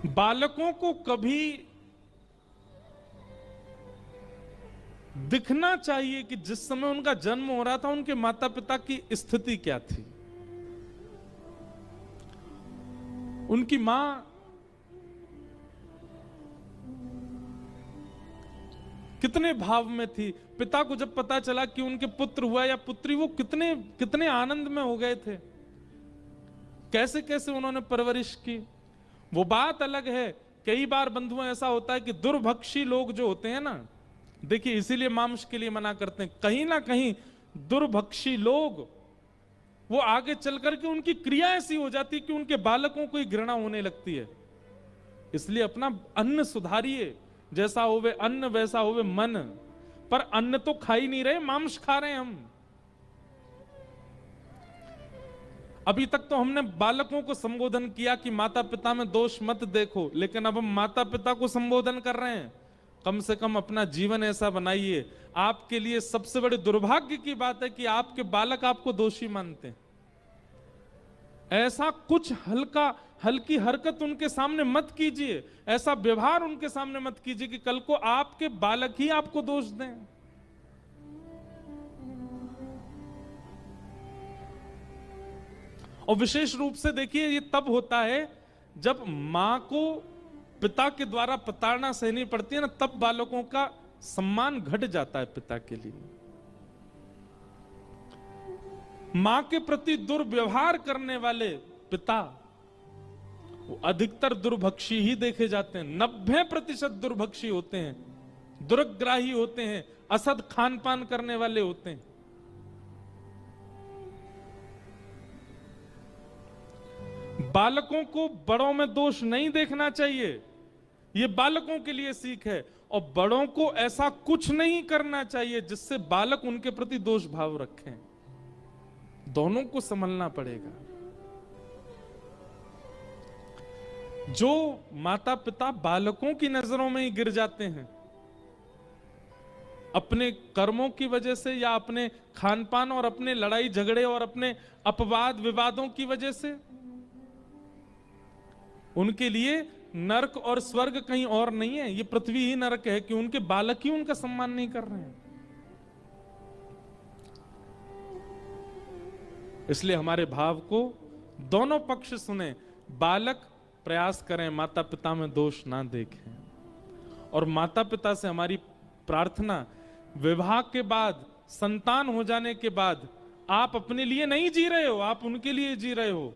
बालकों को कभी दिखना चाहिए कि जिस समय उनका जन्म हो रहा था उनके माता पिता की स्थिति क्या थी। उनकी मां कितने भाव में थी। पिता को जब पता चला कि उनके पुत्र हुआ या पुत्री, वो कितने कितने आनंद में हो गए थे। कैसे कैसे उन्होंने परवरिश की, वो बात अलग है। कई बार बंधुओं ऐसा होता है कि दुर्भक्षी लोग जो होते हैं ना, देखिए इसीलिए मांस के लिए मना करते हैं। कहीं ना कहीं दुर्भक्षी लोग वो आगे चल करके उनकी क्रिया ऐसी हो जाती कि उनके बालकों को ही घृणा होने लगती है। इसलिए अपना अन्न सुधारिए, जैसा होवे अन्न वैसा होवे मन। पर अन्न तो खा ही नहीं रहे, मांस खा रहे हैं हम। अभी तक तो हमने बालकों को संबोधन किया कि माता पिता में दोष मत देखो, लेकिन अब हम माता पिता को संबोधन कर रहे हैं। कम से कम अपना जीवन ऐसा बनाइए। आपके लिए सबसे बड़े दुर्भाग्य की बात है कि आपके बालक आपको दोषी मानते हैं। ऐसा कुछ हल्की हरकत उनके सामने मत कीजिए, ऐसा व्यवहार उनके सामने मत कीजिए कि कल को आपके बालक ही आपको दोष दें। और विशेष रूप से देखिए, ये तब होता है जब मां को पिता के द्वारा प्रताड़ना सहनी पड़ती है ना, तब बालकों का सम्मान घट जाता है पिता के लिए। मां के प्रति दुर्व्यवहार करने वाले पिता वो अधिकतर दुर्भक्षी ही देखे जाते हैं। 90% दुर्भक्षी होते हैं, दुर्ग्राही होते हैं, असद खान पान करने वाले होते हैं। बालकों को बड़ों में दोष नहीं देखना चाहिए, ये बालकों के लिए सीख है। और बड़ों को ऐसा कुछ नहीं करना चाहिए जिससे बालक उनके प्रति दोष भाव रखें। दोनों को संभलना पड़ेगा। जो माता पिता बालकों की नजरों में ही गिर जाते हैं अपने कर्मों की वजह से, या अपने खान पान और अपने लड़ाई झगड़े और अपने अपवाद विवादों की वजह से, उनके लिए नरक और स्वर्ग कहीं और नहीं है, ये पृथ्वी ही नरक है कि उनके बालक ही उनका सम्मान नहीं कर रहे हैं। इसलिए हमारे भाव को दोनों पक्ष सुने। बालक प्रयास करें माता पिता में दोष ना देखें। और माता पिता से हमारी प्रार्थना, विवाह के बाद, संतान हो जाने के बाद आप अपने लिए नहीं जी रहे हो, आप उनके लिए जी रहे हो।